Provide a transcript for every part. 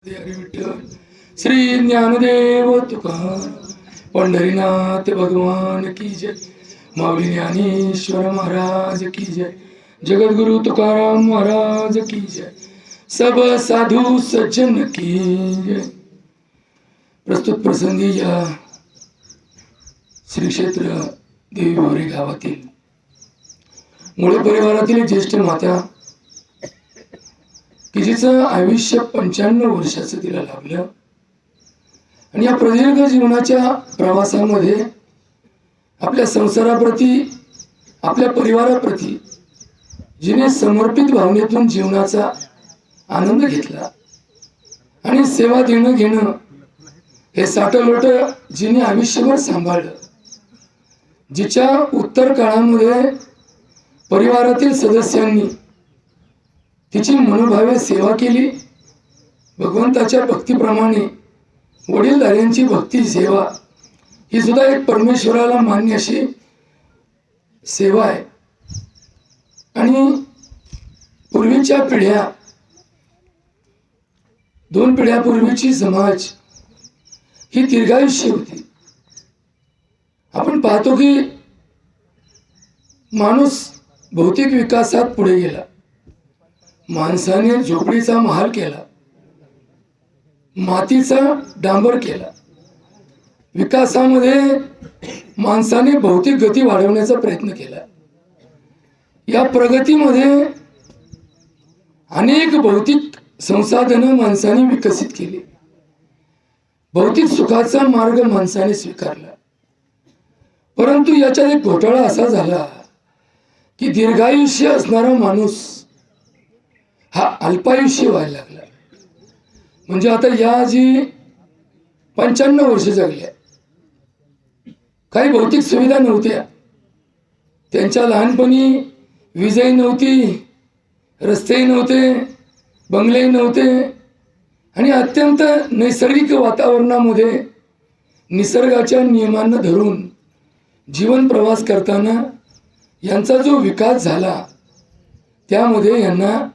हरी विठ्ठल श्री ज्ञानदेव तुकार पंढरीनाथ भगवान की जय। माऊली ज्ञानेश्वर महाराज की जय। जगद्गुरु तुकाराम महाराज की जय। सब साधु सज्जन की जय। प्रस्तुत प्रसंगी या श्री क्षेत्र देवीवारी गावातील मुळे परिवारातील एक ज्येष्ठ माता की जिचं आयुष्य 95 वर्षाचं तिला लाभलं आणि या प्रदीर्घ जीवनाच्या प्रवासामध्ये आपल्या संसाराप्रती आपल्या परिवाराप्रती जिने समर्पित भावनेतून जीवनाचा आनंद घेतला आणि सेवा देणं घेणं हे साठलोट जिने आयुष्यभर सांभाळलं, जिच्या उत्तर काळामध्ये परिवारातील सदस्यांनी तिची मनोभावे सेवा केली, भगवंताच्या भक्तीप्रमाणे वडीलधाऱ्यांची भक्ती सेवा ही सुद्धा एक परमेश्वराला मान्य अशी सेवा आहे। आणि पूर्वीच्या पिढ्या 2 पिढ्यापूर्वीची समाज ही दीर्घायुष्य होती। आपण पाहतो की माणूस भौतिक विकासात पुढे गेला, माणसाने झोपडीचा महाल केला, मातीचा डांबर केला। विकासामध्ये माणसाने भौतिक गती वाढवण्याचा प्रयत्न केला। या प्रगतीमध्ये अनेक भौतिक संसाधनं माणसाने विकसित केली, भौतिक सुखाचा मार्ग माणसाने स्वीकारला। परंतु याच्यात एक घोटाळा असा झाला की दीर्घायुष्य असणारा माणूस हा अल्पायुष्य व्हायला लागला। म्हणजे आता या जी 95 वर्ष जगल्या, काही भौतिक सुविधा नव्हत्या, त्यांच्या लहानपणी वीजही नव्हती, रस्तेही नव्हते, बंगलेही नव्हते आणि अत्यंत नैसर्गिक वातावरणामध्ये निसर्गाच्या नियमांना धरून जीवन प्रवास करताना यांचा जो विकास झाला त्यामध्ये यांना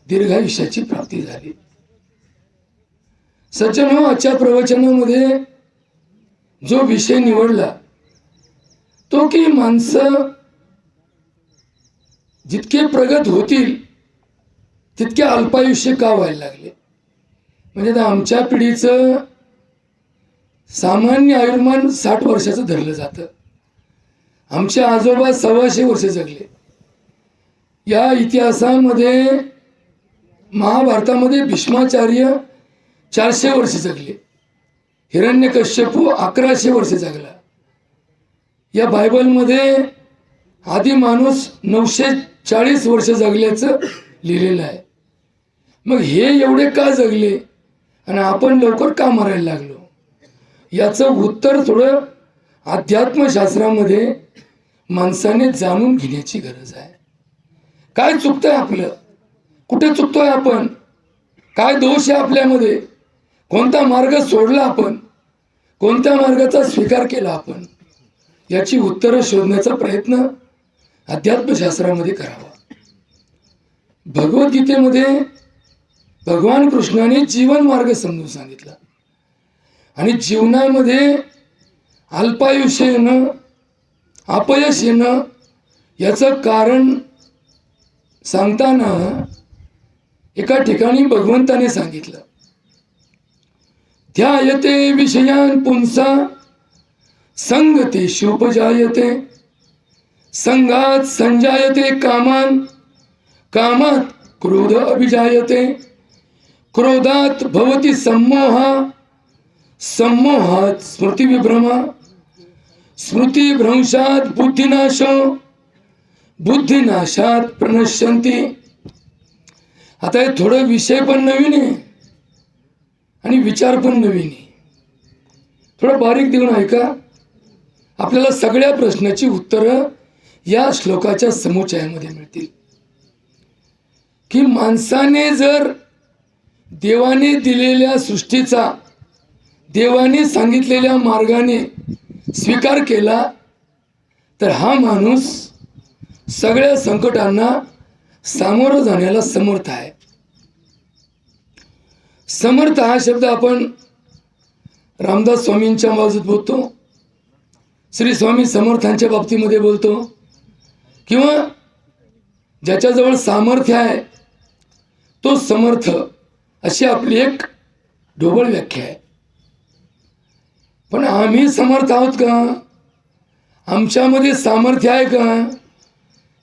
दीर्घायुष्याची प्राप्ती झाली। सज्जनो, आजच्या प्रवचनामध्ये जो विषय निवडला तो की माणसं जितके प्रगत होतील तितके अल्पायुष्य का व्हायला लागले। म्हणजे आमच्या पिढीचं सामान्य आयुर्मान 60 वर्षाचं धरलं जातं। आमचे आजोबा 125 वर्ष जगले। या इतिहासामध्ये महाभारतामध्ये भीष्माचार्य 400 वर्ष जगले, हिरण्यकश्यपू 1100 वर्ष जगला। या बायबलमध्ये आदी माणूस 940 वर्ष जगल्याचं लिहिलेलं आहे। मग हे एवढे का जगले आणि आपण लवकर का मरायला लागलो, याचं उत्तर थोडं अध्यात्मशास्त्रामध्ये माणसाने जाणून घेण्याची गरज आहे। काय चुकतंय आपलं, कुठे चुकतोय आपण, काय दोष आहे आपल्यामध्ये, कोणता मार्ग सोडला आपण, कोणत्या मार्गाचा स्वीकार केला आपण, याची उत्तरं शोधण्याचा प्रयत्न अध्यात्मशास्त्रामध्ये करावा। भगवद्गीतेमध्ये भगवान कृष्णाने जीवन मार्ग समजून सांगितला आणि जीवनामध्ये अल्पायुष्य येणं, अपयश येणं याचं कारण सांगताना एका ठिकाणी भगवंताने सांगितलं, ध्यायते विषयान पुंसा संगतेषुपजायते संगात संजायते कामान कामात क्रोध अभिजायते क्रोधात भवति सम्मोहा सम्मोहात स्मृतिविभ्रमा स्मृतिभ्रंशात बुद्धिनाशो बुद्धिनाशात प्रणश्यन्ति। आता हे थोडं विषय पण नवीन आहे आणि विचार पण नवीन आहे, थोडं बारीक देऊन ऐका, आपल्याला सगळ्या प्रश्नाची उत्तरं या श्लोकाच्या समुच्चयामध्ये मिळतील। की माणसाने जर देवाने दिलेल्या सृष्टीचा, देवाने सांगितलेल्या मार्गाने स्वीकार केला तर हा माणूस सगळ्या संकटांना सामोरं जाण्याला समर्थ आहे। समर्थ हा शब्द आपण रामदास स्वामींच्या बाजूत बोलतो, श्री स्वामी समर्थांच्या बाबतीमध्ये बोलतो, किंवा ज्याच्याजवळ सामर्थ्य आहे तो समर्थ, अशी आपली एक ढोबळ व्याख्या आहे. पण आम्ही समर्थ आहोत का? आमच्यामध्ये सामर्थ्य आहे का?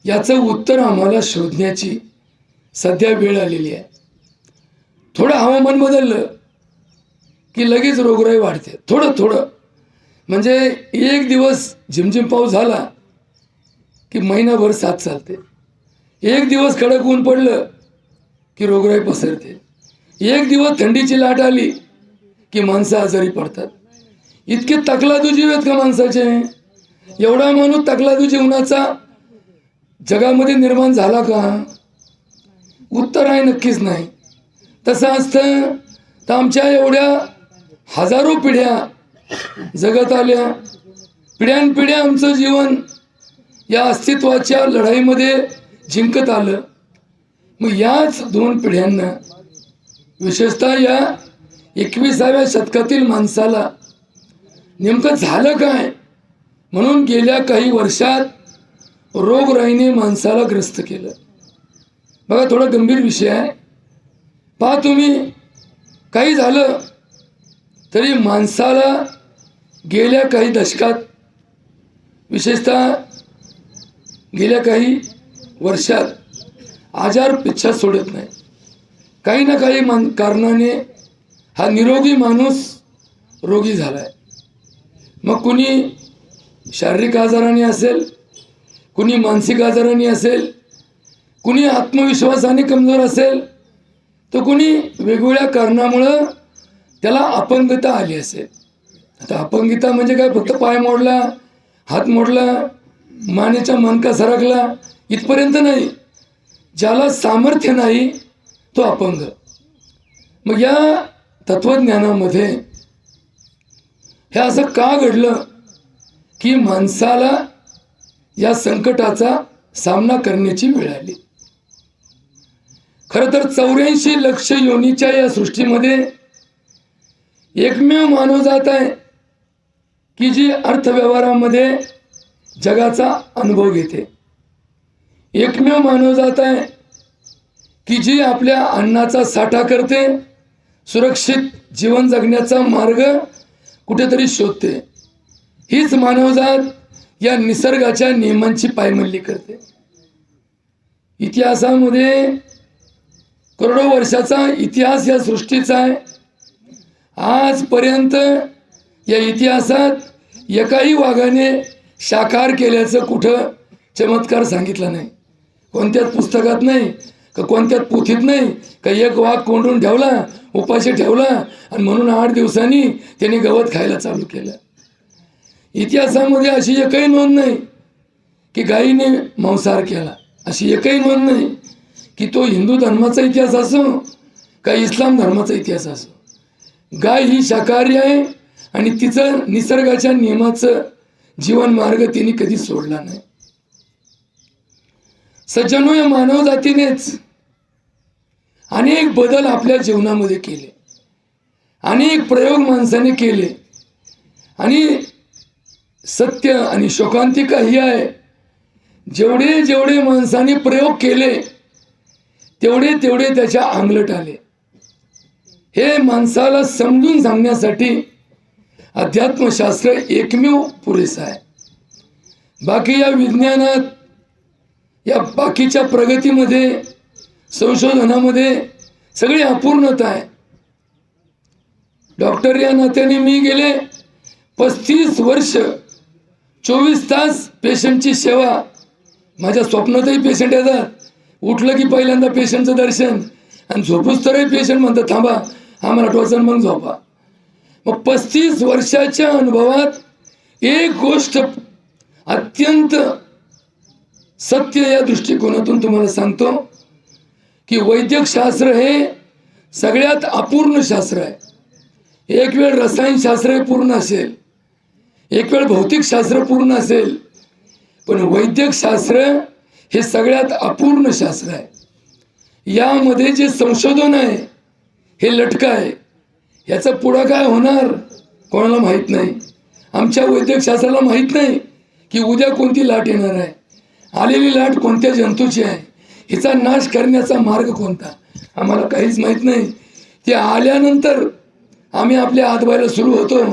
याचं उत्तर आम्हाला शोधण्याची सध्या वेळ आलेली आहे. थोडं हवामान बदललं की लगेच रोगराई वाढते. थोडं म्हणजे एक दिवस झिमझिम पाऊस झाला की महिनाभर साथ चालते. एक दिवस कडक ऊन पडलं की रोगराई पसरते. एक दिवस थंडीची लाट आली की माणसं आजारी पडतात. इतके तकलादू जीव आहेत का माणसाचे? एवढा माणूस तकलादू जीवनाचा जगामध्ये निर्माण झाला का? उत्तर आहे नक्कीच नाही. तसं असतं तर आमच्या एवढ्या हजारो पिढ्या जगत आल्या, पिढ्यानपिढ्या आमचं जीवन या अस्तित्वाच्या लढाईमध्ये जिंकत आलं. मग याच 2 पिढ्यांना, विशेषतः या 21व्या शतकातील माणसाला नेमकं झालं काय म्हणून गेल्या काही वर्षात रोगराईने माणसाला ग्रस्त केलं. बघा, थोडा गंभीर विषय आहे. पहा तुम्ही, काही झालं तरी माणसाला गेल्या काही दशकात, विशेषतः गेल्या काही वर्षात आजार पिच्छा सोडत नाही. काही ना काही कारणाने हा निरोगी माणूस रोगी झालाय. मग कुणी शारीरिक आजाराने असेल, कुणी मानसिक आजाराने असेल, कुणी आत्मविश्वासाने कमजोर असेल, तर कुणी वेगवेगळ्या कारणामुळं त्याला अपंगता आली असेल. आता अपंगिता म्हणजे काय? फक्त पाय मोडला, हात मोडला, मानेचा मणका सरकला इथपर्यंत नाही. ज्याला सामर्थ्य नाही तो अपंग. मग या तत्वज्ञानामध्ये हे असं का घडलं की माणसाला या संकटाचा सामना करण्याची वेळ आली. खरं तर 84 लक्ष योनीच्या या सृष्टीमध्ये एकमेव मानवजात आहे की जी अर्थव्यवहारामध्ये जगाचा अनुभव घेते. एकमेव मानवजात आहे की जी आपल्या अन्नाचा साठा करते, सुरक्षित जीवन जगण्याचा मार्ग कुठेतरी शोधते. हीच मानवजात या निसर्गाच्या नियमांची पायमल्ली करते. इतिहासामध्ये करोडो वर्षाचा इतिहास या सृष्टीचा आहे. आजपर्यंत या इतिहासात एकाही वाघाने शाकाहार केल्याचं कुठं चमत्कार सांगितला नाही. कोणत्याच पुस्तकात नाही, का कोणत्याच पोथीत नाही, का एक वाघ कोंडून ठेवला, उपाशी ठेवला आणि म्हणून 8 दिवसांनी त्याने गवत खायला चालू केलं. इतिहासामध्ये अशी एकही नोंद नाही की गायीने मांसाहार केला. अशी एकही नोंद नाही की तो हिंदू धर्माचा इतिहास असो का इस्लाम धर्माचा इतिहास असो. गाय ही शाकाहारी आहे आणि तिचं निसर्गाच्या नियमाचं जीवन मार्ग तिने कधी सोडला नाही. सज्जनो, या मानव जातीनेच अनेक बदल आपल्या जीवनामध्ये केले, अनेक प्रयोग माणसाने केले. आणि सत्य आणि शोकांतिका ही आहे, जेवढे जेवढे माणसाने प्रयोग केले तेवढे तेवढे त्याच्या अंगलट आले. हे माणसाला समजून सांगण्यासाठी अध्यात्मशास्त्र एकमेव पुरेसं आहे. बाकी या विज्ञानात, या बाकीच्या प्रगतीमध्ये, संशोधनामध्ये सगळी अपूर्णता आहे. डॉक्टर या नात्याने मी गेले 35 वर्ष 24 तास पेशंटची सेवा. माझ्या स्वप्नातही पेशंट येतात. उठलं की पहिल्यांदा पेशंटचं दर्शन आणि झोपूस तरही पेशंट म्हणतात थांबा आम्हाला टोचन मग झोपा. मग 35 वर्षाच्या अनुभवात एक गोष्ट अत्यंत सत्य या दृष्टिकोनातून तुम्हाला सांगतो की वैद्यकशास्त्र हे सगळ्यात अपूर्ण शास्त्र आहे. एक वेळ रसायनशास्त्र पूर्ण असेल, एक वेळ भौतिकशास्त्र पूर्ण असेल, पण वैद्यकशास्त्र हे सगळ्यात अपूर्ण शास्त्र आहे. यामध्ये जे संशोधन आहे हे लटकं आहे. याचं पुढं काय होणार कोणाला माहीत नाही. आमच्या वैद्यकशास्त्राला माहीत नाही की उद्या कोणती लाट येणार आहे, आलेली लाट कोणत्या जंतूची आहे, हिचा नाश करण्याचा मार्ग कोणता, आम्हाला काहीच माहीत नाही. ते आल्यानंतर आम्ही आपल्या हातबायला सुरू होतो,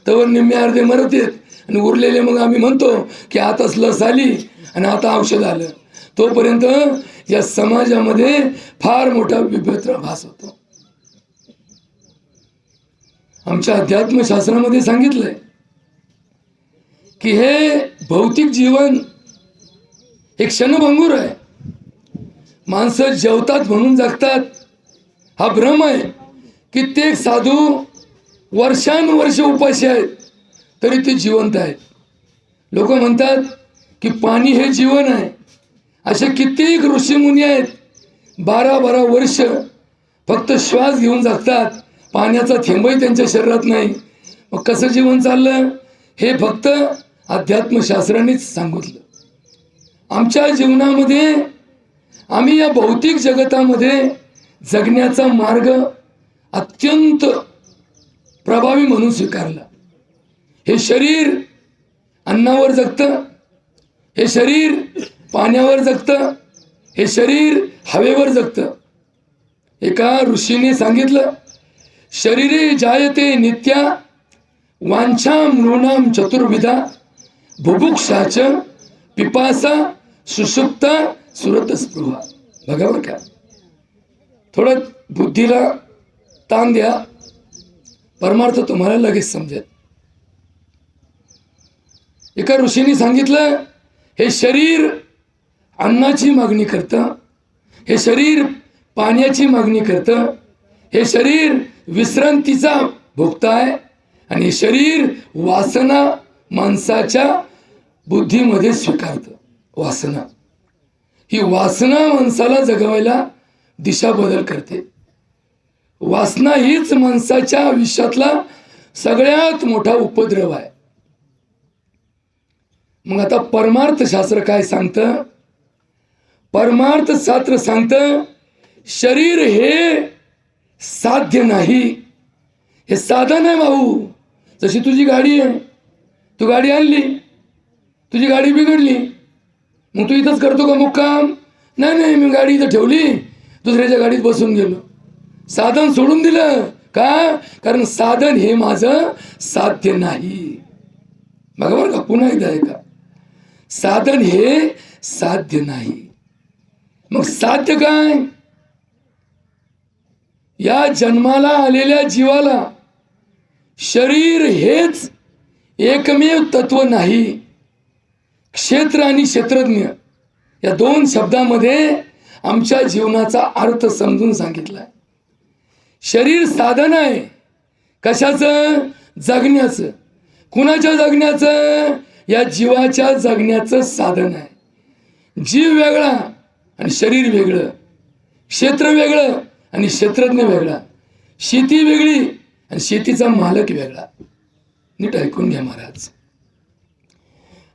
तर निम्मे अर्धे मरत येत आणि उरलेले मग आम्ही म्हणतो की आताच लस आली आणि आता औषध आलं. तोपर्यंत या समाजामध्ये फार मोठा विभ्रभास होतो. आमच्या अध्यात्मशास्त्रामध्ये सांगितलंय की हे भौतिक जीवन एक क्षणभंगूर आहे. माणसं जेवतात म्हणून जगतात हा भ्रम आहे. कित्येक साधू वर्षानुवर्ष उपाशी आहेत तरी ते जिवंत आहेत. लोक म्हणतात की पाणी हे जीवन आहे. असे कित्येक ऋषीमुनी आहेत 12-12 वर्ष फक्त श्वास घेऊन जगतात, पाण्याचा थेंबही त्यांच्या शरीरात नाही. मग कसं जीवन चाललं हे फक्त अध्यात्मशास्त्रानेच सांगितलं. आमच्या जीवनामध्ये आम्ही या भौतिक जगतामध्ये जगण्याचा मार्ग अत्यंत प्रभावी म्हणून स्वीकारला. हे शरीर अन्नावर जगतं, हे शरीर पाण्यावर जगतं, हे शरीर हवेवर जगतं. एका ऋषीने सांगितलं, शरीरे जायते नित्या वांछा मृणाम चतुर्विधा बुभुक्षाच पिपासा सुषुप्ता सुरतस्पृहा. बघा बरं का, थोडं बुद्धीला ताण द्या, परमार्थ तुम्हाला लगेच समजेल. एका ऋषीने सांगितलं, हे शरीर अन्नाची मागणी करतं, हे शरीर पाण्याची मागणी करतं, हे शरीर विश्रांतीचा भोगता आहे आणि हे शरीर वासना माणसाच्या बुद्धीमध्ये स्वीकारतं. वासना ही वासना माणसाला जगवायला दिशा बदल करते. वासना हीच माणसाच्या आयुष्यातला सगळ्यात मोठा उपद्रव आहे. मग आता परमार्थ शास्त्र काय सांगतं? परमार्थ शास्त्र सांगतं, शरीर हे साध्य नाही, हे साधन आहे भाऊ. जशी तुझी गाडी आहे, तू गाडी आणली, तुझी गाडी बिघडली, मग तू इथंच करतो का मुक्काम? नाही, मी गाडी इथं ठेवली, दुसऱ्याच्या गाडीत बसून गेलो, साधन सोडून दिलं. का? कारण साधन हे माझं साध्य नाही. बघा बरं का, पुन्हा एकदा ऐका, साधन हे साध्य नाही. मग साध्य काय? या जन्माला आलेल्या जीवाला शरीर हेच एकमेव तत्व नाही. क्षेत्र आणि क्षेत्रज्ञ या दोन शब्दामध्ये आमच्या जीवनाचा अर्थ समजून सांगितलाय. शरीर साधन आहे. कशाचं? जगण्याचं. कुणाच्या जगण्याचं? या जीवाच्या जगण्याचं साधन आहे. जीव वेगळा आणि शरीर वेगळं, क्षेत्र वेगळं आणि क्षेत्रज्ञ वेगळा, शेती वेगळी आणि शेतीचा मालक वेगळा. नीट ऐकून घ्या महाराज.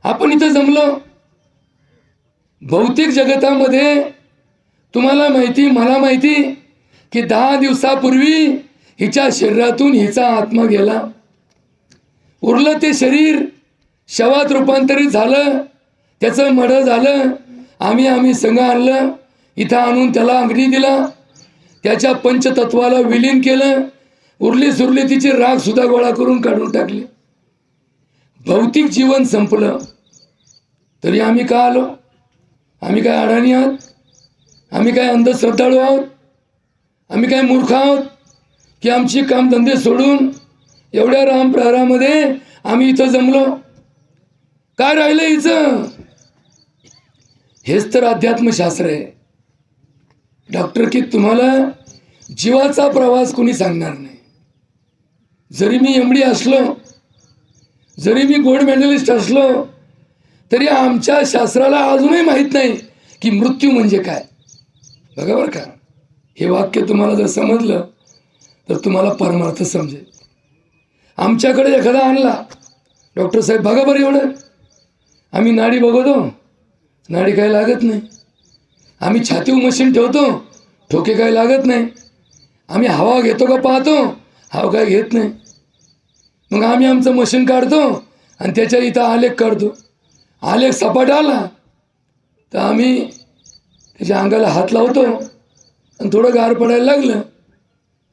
आपण इथं जमलो भौतिक जगतामध्ये. तुम्हाला माहिती, मला माहिती की 10 दिवसापूर्वी हिच्या शरीरातून हिचा आत्मा गेला. उरलं ते शरीर शवात रूपांतरित झालं, त्याचं मढं झालं. आम्ही संघ आणलं, इथं आणून त्याला अग्नी दिला, त्याच्या पंचतत्वाला विलीन केलं. उरली सुरली तिची राख सुद्धा गोळा करून काढून टाकली. भौतिक जीवन संपलं. तरी आम्ही का आलो? आम्ही काय अडाणी आहोत? आम्ही काय अंधश्रद्धाळू आहोत? आम्ही काय मूर्ख आहोत की आमची कामधंदे सोडून एवढ्या राम प्रहारामध्ये आम्ही इथं जमलो? काय राहिलं हिचं? हेच तर अध्यात्मशास्त्र आहे. डॉक्टर की तुम्हाला जीवाचा प्रवास कोणी सांगणार नाही. जरी मी एमडी असलो, जरी मी गोल्ड मेडलिस्ट असलो, तरी आमच्या शास्त्राला अजूनही माहीत नाही की मृत्यू म्हणजे काय. बघा बरं का, हे वाक्य तुम्हाला जर समजलं तर तुम्हाला परमार्थ समजेल. आमच्याकडे एखादा आणला, डॉक्टर साहेब बघा बरं एवढं, आम्ही नाडी बघतो, नाडी काय लागत नाही. आम्ही छातीवर मशीन ठेवतो, ठोके काय लागत नाही. आम्ही हवा घेतो का पाहतो, हवा काय घेत नाही. मग आम्ही आमचं मशीन काढतो आणि त्याच्या इथं आलेख काढतो. आलेख सपाट आला तर आम्ही त्याच्या अंगाला हात लावतो आणि थोडं गार पडायला लागलं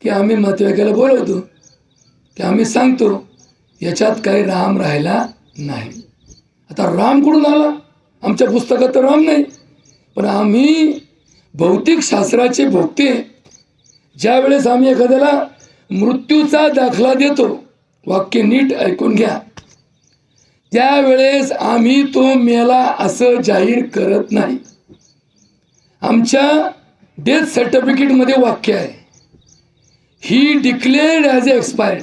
की आम्ही मतवेकाला बोलवतो की आम्ही सांगतो याच्यात काही राम राहिला नाही. आता राम कुठून आला? आमच्या पुस्तकात तर राम नाही. पण आम्ही भौतिक शास्त्राचे भोगते. ज्या वेळेस आम्ही एखाद्याला मृत्यूचा दाखला देतो, वाक्य नीट ऐकून घ्या, त्यावेळेस आम्ही तो मेला असं जाहीर करत नाही. आमच्या डेथ सर्टिफिकेटमध्ये वाक्य आहे, ही डिक्लेअर्ड ॲज ए एक्सपायर्ड.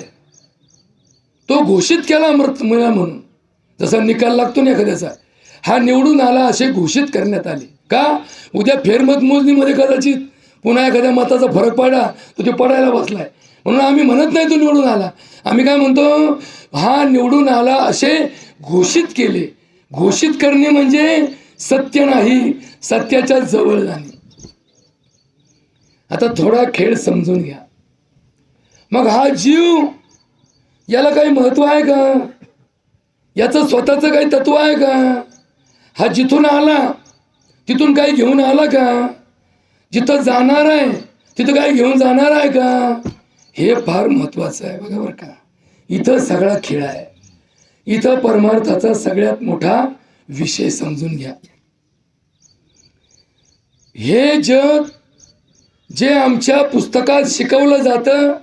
तो घोषित केला मृत मेला म्हणून. जसा निकाल लागतो ना एखाद्याचा, हा निवडून आला असे घोषित करण्यात आले. का? उद्या फेरमतमोजणीमध्ये कदाचित पुन्हा एखाद्या मताचा फरक पडला तर तो पडायला बसलाय, म्हणून आम्ही म्हणत नाही तो निवडून आला. आम्ही काय म्हणतो, हा निवडून आला असे घोषित केले. घोषित करणे म्हणजे सत्य नाही, सत्याच्या जवळ जाणे. आता थोडा खेळ समजून घ्या. मग हा जीव, याला काही महत्व आहे का? याचं स्वतःचं काही तत्व आहे का? हा जिथून आला तिथून काही घेऊन आला का? जिथं जाणार आहे तिथं काही घेऊन जाणार आहे का? हे फार महत्वाचं आहे बघा बरं का. इथं सगळा खेळ आहे. इथं परमार्थाचा सगळ्यात मोठा विषय समजून घ्या. हे जग जे आमच्या पुस्तकात शिकवलं जातं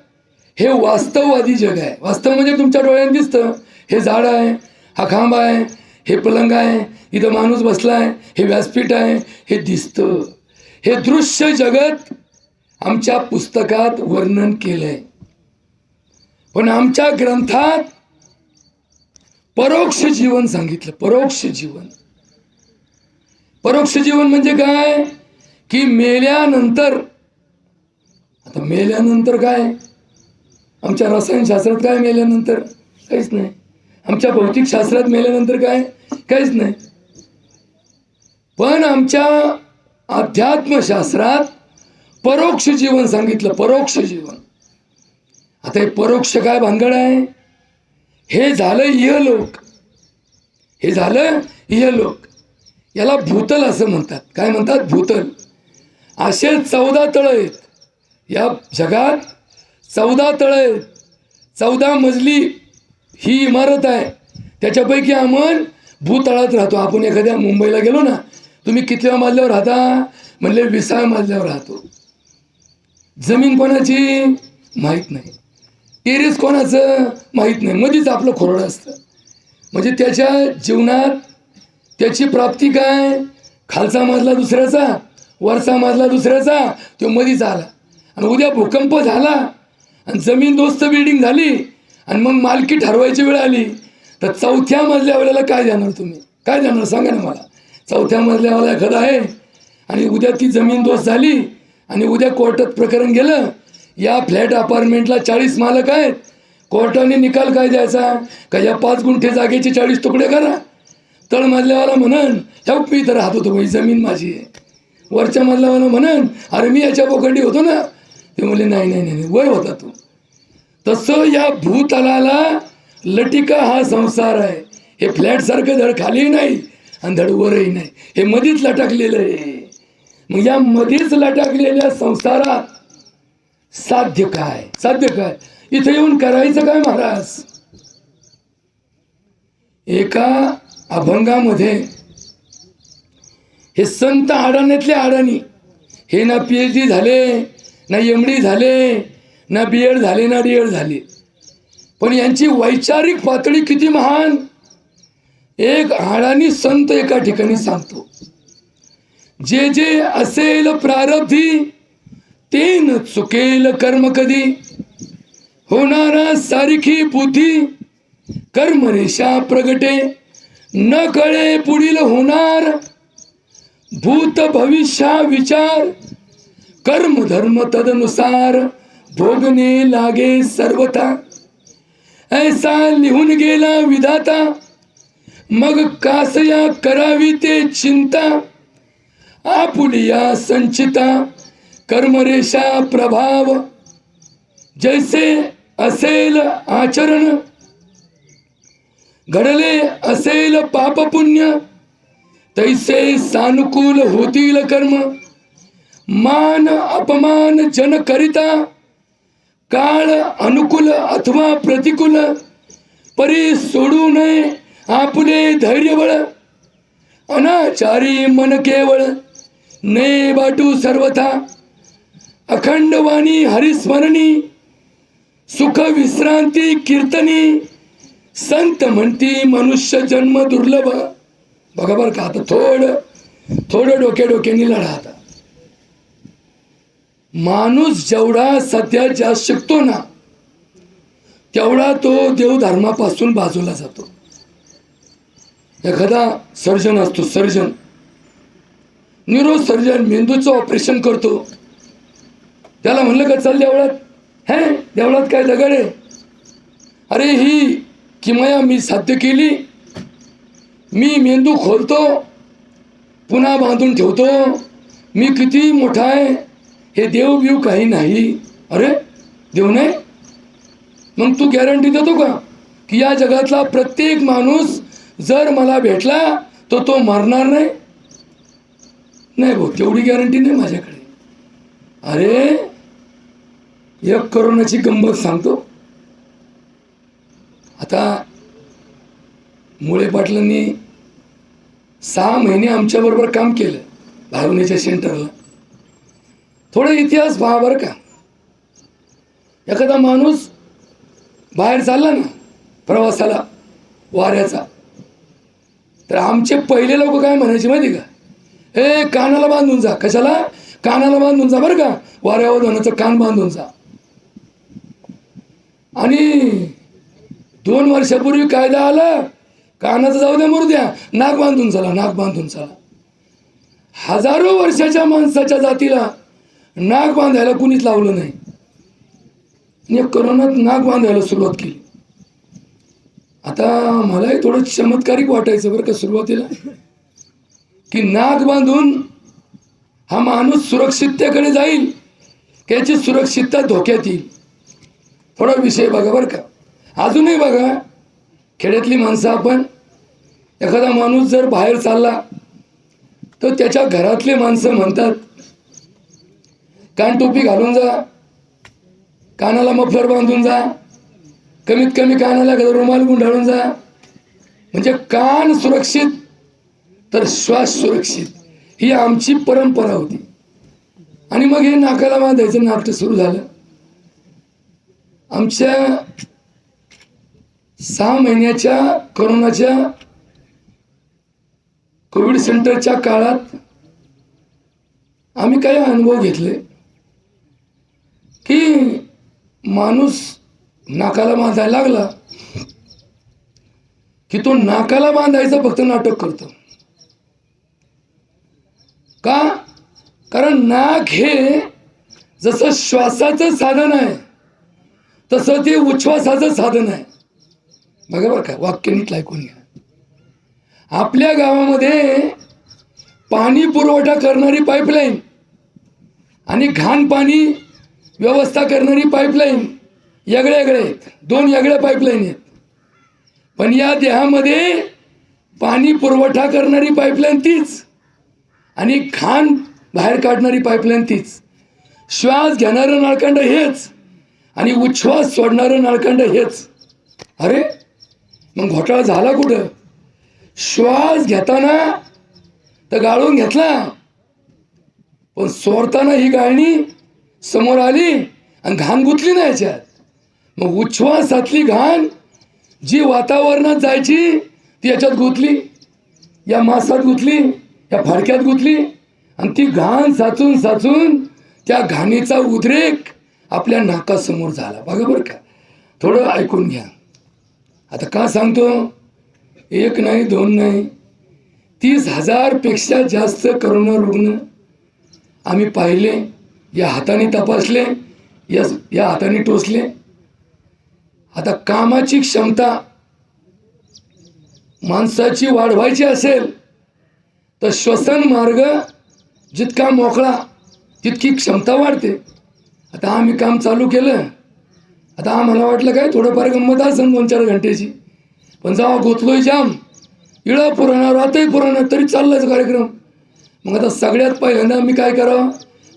हे वास्तववादी जग आहे. वास्तव म्हणजे तुमच्या डोळ्यात दिसतं. हे झाड आहे, हा खांब आहे, हे पलंग आहे, इथं माणूस बसलाय, हे व्यासपीठ आहे, हे दिसतं. हे दृश्य जगत आमच्या पुस्तकात वर्णन केलंय. पण आमच्या ग्रंथात परोक्ष जीवन सांगितलं. परोक्ष जीवन. परोक्ष जीवन म्हणजे काय? की मेल्यानंतर, आता मेल्यानंतर काय? आमच्या रसायनशास्त्रात काय मेल्यानंतर? काहीच नाही. आमच्या भौतिक शास्त्रात मेल्यानंतर काय? काहीच नाही. पण आमच्या अध्यात्मशास्त्रात परोक्ष जीवन सांगितलं. परोक्ष जीवन. आता हे परोक्ष काय भानगड आहे? हे झालं इहलोक. हे झालं इहलोक. याला भूतल असं म्हणतात. काय म्हणतात? भूतल. असे 14 तळ आहेत या जगात. 14 तळ आहेत. 14 मजली ही इमारत आहे. त्याच्यापैकी आपण भूतळात राहतो. आपण एखाद्या मुंबईला गेलो ना, तुम्ही कितव्या मजल्यावर राहता? म्हणले 20व्या मजल्यावर राहतो. जमीन कोणाची? माहीत नाही. टेरेस कोणाचं? माहीत नाही. मध्येच आपलं खोरडं असतं. म्हणजे त्याच्या जीवनात त्याची प्राप्ती काय? खालचा मजला दुसऱ्याचा, वरचा मजला दुसऱ्याचा, तो मधीच आला. आणि उद्या भूकंप झाला आणि जमीनदोस्त बिल्डिंग झाली आणि मग मालकी ठरवायची वेळ आली तर 4थ्या मजल्यावाल्याला काय देणार तुम्ही? काय देणार सांगा ना मला. 4थ्या मजल्यावाला एखादा आहे आणि उद्या ती जमीनदोस्त झाली आणि उद्या कोर्टात प्रकरण गेलं, या फ्लॅट अपार्टमेंटला 40 मालक आहेत, कोर्टाने निकाल काय द्यायचा? का या 5 गुंठे जागेचे 40 तुकडे करा. तळ मजल्यावाला म्हणन ह्या मी इथं राहत होतो, जमीन माझी आहे. वरच्या मजल्यावाला म्हणन अरे मी याच्या बोखंडी होतो ना. ते म्हणले नाही नाही नाही, वर होता तू. तसं या भूतलाला लटिका हा संसार आहे. हे फ्लॅट सारखं धड खाली नाही आणि धड वरही नाही, हे मधीच लटकलेलं आहे. मग या मधीच लटकलेल्या संसारात साध्य काय? साध्य काय? इथे येऊन करायचं काय महाराज? एका अभंगामध्ये हे संत अडाणीतले अडाणी, हे ना PhD झाले, ना MD झाले, ना BEd झाले, ना DEd झाले, पण यांची वैचारिक पातळी किती महान. एक अडाणी संत एका ठिकाणी सांगतो, जे जे असेल प्रारब्धी ते न चुकेल कर्म कधी, होणारा सारखी बुद्धी कर्मरेषा प्रगटे, न कळे पुढील होणार भूत भविष्या विचार, कर्म धर्म तदनुसार भोगणे लागे सर्वथा, ऐसा लिहून गेला विधाता, मग कासया करावी ते चिंता, आपुलिया संचिता कर्मरेषा प्रभाव जैसे असेल आचरण, घडले असेल पाप पुण्य, तैसे सानुकूल होतील कर्म. मान अपमान जन करिता, काळ अनुकूल अथवा प्रतिकूल, परी सोडू नये आपुले धैर्यबळ. अनाचारी मन केवळ, ने बाटू सर्वथा. अखंड वाणी हरिस्मरणी, सुख विश्रांती कीर्तनी. संत म्हणती मनुष्य जन्म दुर्लभ. बघा बरं का, आता थोडं डोक्याने लढा. आता माणूस जेवढा सध्या जास्त शिकतो ना, तेवढा तो देवधर्मापासून बाजूला जातो. एखादा सर्जन असतो, सर्जन न्यूरो सर्जन, मेंदूचं ऑपरेशन करतो. त्याला म्हणलं का चल देवळात, हे देवळात काय दगड आहे? अरे ही किमया मी साध्य केली, मी मेंदू खोलतो पुन्हा बांधून ठेवतो, मी किती मोठा आहे, हे देव बिव काही नाही. अरे देव नाही? मग तू गॅरंटी देतो का की या जगातला प्रत्येक माणूस जर मला भेटला तर तो मरणार नाही? नाही भाऊ, तेवढी गॅरंटी नाही माझ्याकडे. अरे एक करोनाची गंमत सांगतो. आता मुळे पाटलांनी 6 महिने आमच्या बरोबर काम केलं भावनेच्या सेंटरला. थोडा इतिहास पहा बरं का. एखादा माणूस बाहेर चालला ना प्रवासाला वाऱ्याचा, तर आमचे पहिले लोक काय म्हणायचे माहिती का, ए कानाला बांधून जा. कशाला? कानाला बांधून जा बरं का, वाऱ्यावर जाण्याचं कान बांधून जा. आणि 2 वर्षापूर्वी कायदा आला, कानाचं जाऊ द्या मरू द्या, नाक बांधून चला, नाक बांधून चला. हजारो वर्षाच्या माणसाच्या जातीला नाक बांधायला कुणीच लावलं नाही. आणि करोनात नाक बांधायला सुरुवात केली. आता मलाही थोडं चमत्कारिक वाटायचं बरं का सुरुवातीला, की नाक बांधून हा माणूस सुरक्षिततेकडे जाईल, त्याची सुरक्षितता धोक्यात येईल. थोडा विषय बघा बरं का. अजूनही बघा, खेड्यातली माणसं आपण, एखादा माणूस जर बाहेर चालला तर त्याच्या घरातले माणसं म्हणतात कान टोपी घालून जा, कानाला मफलर बांधून जा, कमीत कमी कानाला रुमाल गुंडाळून जा. म्हणजे कान सुरक्षित तर श्वास सुरक्षित, ही आमची परंपरा होती. आणि मग हे नाकाला बांधायचं नाट्य सुरू झालं. आमच्या 6 महिन्याच्या कोरोनाच्या कोविड सेंटरच्या काळात आम्ही काही अनुभव घेतले की माणूस नाकाला बांधायला लागला की तो नाकाला बांधायचं फक्त नाटक करतो. का? कारण नाक हे जसं श्वासाचं साधन आहे तसं ते उच्छ्वासाचं साधन आहे. बघा बरं का, वाक्य नीट ऐकून घ्या. आपल्या गावामध्ये पाणी पुरवठा करणारी पाईपलाईन आणि घाण पाणी व्यवस्था करणारी पाईपलाईन वेगळे आहेत. 2 वेगळ्या पाईपलाईन आहेत. पण या देहामध्ये पाणी पुरवठा करणारी पाईपलाईन तीच आणि घाण बाहेर काढणारी पाईपलाईन तीच. श्वास घेणारं नळकांड हेच आणि उच्छ्वास सोडणारं नळकांड हेच. अरे मग घोटाळा झाला कुठं? श्वास घेताना तर गाळून घेतला, पण सोडताना ही गाळणी समोर आली आणि घाण गुंतली नाही याच्यात. मग उच्छ्वासातली घाण जी वातावरणात जायची ती याच्यात गुंतली, या मासात गुंतली, या फाडक्यात गुंतली आणि ती घाण साचून साचून त्या घाणीचा उद्रेक आपल्या नाकासमोर झाला. बघा बरं का, थोडं ऐकून घ्या. आता का सांगतो? 1 नाही 2 नाही, 30,000 पेक्षा जास्त करोना रुग्ण आम्ही पाहिले. या हाताने तपासले, या हाताने टोचले. आता कामाची क्षमता माणसाची वाढवायची असेल तर श्वसन मार्ग जितका मोकळा तितकी क्षमता वाढते. आता आम्ही काम चालू केलं आता आम्हाला वाटलं काय थोडंफार गंमत असेल 2-4 घंटेची, पण जेव्हा गोतलोय जाम, इळं पुराणा रातही पुराणा तरी चाललायच कार्यक्रम. मग आता सगळ्यात पहिल्यांदा मी काय करावं